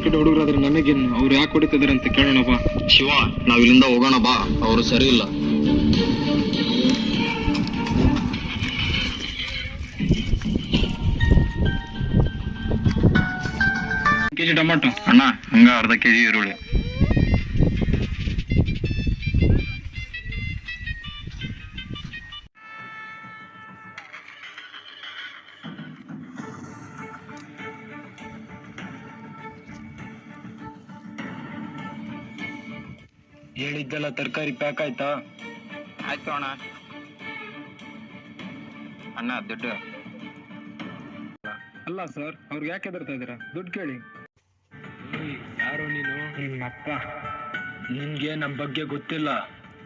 ಕಡೆ ಹುಡುಗರಾದ್ರೆ ನನಗೇನು, ಅವ್ರು ಯಾಕೆ ಹೊಡಿತಿದಾರೆ ಅಂತ ಕೇಳೋಣ ಬಾ. ಶಿವ, ನಾವ್ ಇಲ್ಲಿಂದ ಹೋಗೋಣ ಬಾ, ಅವರು ಸರಿ ಇಲ್ಲ. ಕೆಜಿ ಟೊಮಾಟೊ ಅಣ್ಣ, ಹಂಗ ಅರ್ಧ ಕೆಜಿ ಈರುಳ್ಳಿ. ಹೇಳಿದ್ದೆಲ್ಲ ತರಕಾರಿ ಪ್ಯಾಕ್ ಆಯ್ತಾ? ಆಯ್ತು ಅಣ್ಣ. ಅಣ್ಣ ದುಡ್ಡು. ಅಲ್ಲ ಸರ್, ಅವ್ರಿಗೆ ಯಾಕೆ ಹೆದರ್ತಾ ಇದ್ದೀರಾ? ದುಡ್ಡು ಕೇಳಿ. ಯಾರೋ ನೀನು? ನಿಮ್ಮಪ್ಪ. ನಿನ್ಗೆ ನಮ್ಮ ಬಗ್ಗೆ ಗೊತ್ತಿಲ್ಲ,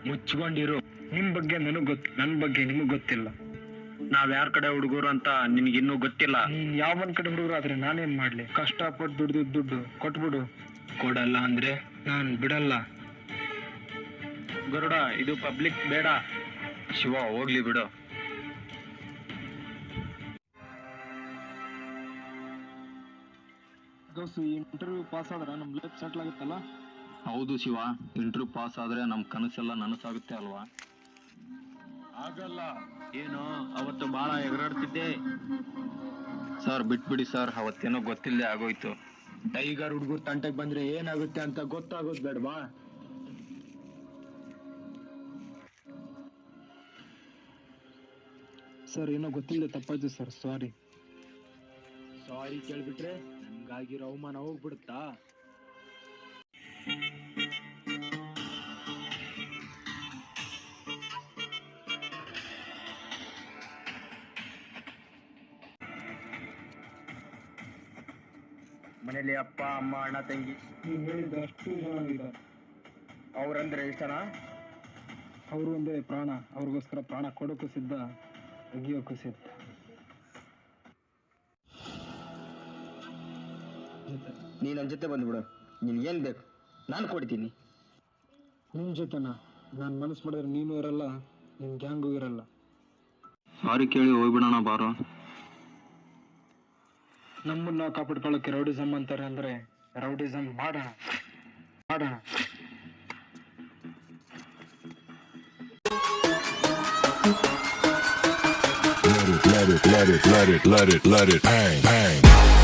ಮುಚ್ಕೊಂಡಿರು. ನಿಮ್ ಬಗ್ಗೆ ನನಗ್ ಗೊತ್ತು, ನನ್ ಬಗ್ಗೆ ನಿಮಗ್ ಗೊತ್ತಿಲ್ಲ. ನಾವ್ ಯಾರ ಕಡೆ ಹುಡುಗರು ಅಂತ ನಿನ್ಗಿನ್ನೂ ಗೊತ್ತಿಲ್ಲ. ನೀನ್ ಯಾವನ್ ಕಡೆ ಹುಡುಗರು ಆದ್ರೆ ನಾನೇನ್ ಮಾಡ್ಲಿ? ಕಷ್ಟಪಟ್ಟು ದುಡ್ಡು ಕೊಟ್ಬಿಡು. ಕೊಡಲ್ಲ ಅಂದ್ರೆ ನಾನ್ ಬಿಡಲ್ಲ. ಗರುಡ, ಇದು ಪಬ್ಲಿಕ್ ಬೇಡ. ಶಿವ, ಹೋಗ್ಲಿ ಬಿಡು. ದೋಸ್ತು, ಈ ಇಂಟರ್ವ್ಯೂ ಪಾಸ್ ಆದ್ರೆ ನಮ್ ಲೈಫ್ ಸೆಟ್ಲ್ ಆಗುತ್ತಲ್ಲ? ಹೌದು ಶಿವ, ಇಂಟರ್ವ್ಯೂ ಪಾಸ್ ಆದ್ರೆ ನಮ್ ಕನಸೆಲ್ಲ ನನಸಾಗುತ್ತೆ ಅಲ್ವಾ? ಆಗಲ್ಲ. ಏನು ಅವತ್ತು ಬಹಳ ಎಗರಾಡ್ತಿದ್ದೆ. ಸರ್ ಬಿಟ್ಬಿಡಿ ಸರ್, ಅವತ್ತೇನೋ ಗೊತ್ತಿಲ್ಲದೆ ಆಗೋಯ್ತು. ಟೈಗರ್ ಹುಡುಗರು ತಂಟೆಗೆ ಬಂದ್ರೆ ಏನಾಗುತ್ತೆ ಅಂತ ಗೊತ್ತಾಗೋದ್ ಬೇಡವಾ? ಸರ್, ಏನೋ ಗೊತ್ತಿಲ್ಲದೆ ತಪ್ಪಾಯ್ತು ಸರ್, ಸಾರಿ. ಸಾರಿ ಕೇಳ್ಬಿಟ್ರೆ ನನ್ಗಾಗಿರೋ ಅವಮಾನ ಹೋಗ್ಬಿಡುತ್ತಾ? ಮನೇಲಿ ಅಪ್ಪ ಅಮ್ಮ ಅಣ್ಣ ತಂಗಿ ನೀವು ಹೇಳಿದ್ದು ಅಷ್ಟು ಚೆನ್ನಾಗಿದೆ. ಅವ್ರಂದ್ರೆ ಇಷ್ಟನಾ? ಅವರು ಒಂದೇ ಪ್ರಾಣ, ಅವ್ರಿಗೋಸ್ಕರ ಪ್ರಾಣ ಕೊಡೋಕ್ಕೂ ಸಿದ್ಧ, ತೆಗಿಯೋಕ್ಕೂ ಸಿದ್ಧ. ನೀ ನನ್ನ ಜೊತೆ ಬಂದ್ಬಿಡು, ನಿನ್ಗೇನು ಬೇಕು ನಾನು ಕೊಡ್ತೀನಿ. ನಿನ್ನ ಜೊತೆನಾ? ನಾನು ಮನಸ್ಸು ಮಾಡಿದ್ರೆ ನೀನು ಇರಲ್ಲ, ನಿನ್ನ ಗ್ಯಾಂಗು ಇರಲ್ಲ. ಸಾರಿ ಕೇಳಿ ಹೋಗ್ಬಿಡೋಣ ಬಾರೋ. ನಮ್ಮನ್ನ ಕಾಪಾಡ್ಕೊಳ್ಳೋಕೆ ರೌಡಿಸಮ್ ಅಂತಾರೆ ಅಂದ್ರೆ ರೌಡಿಸಮ್ ಮಾಡೋಣ. Let it, let it, let it, let it, let it, let it, bang, bang.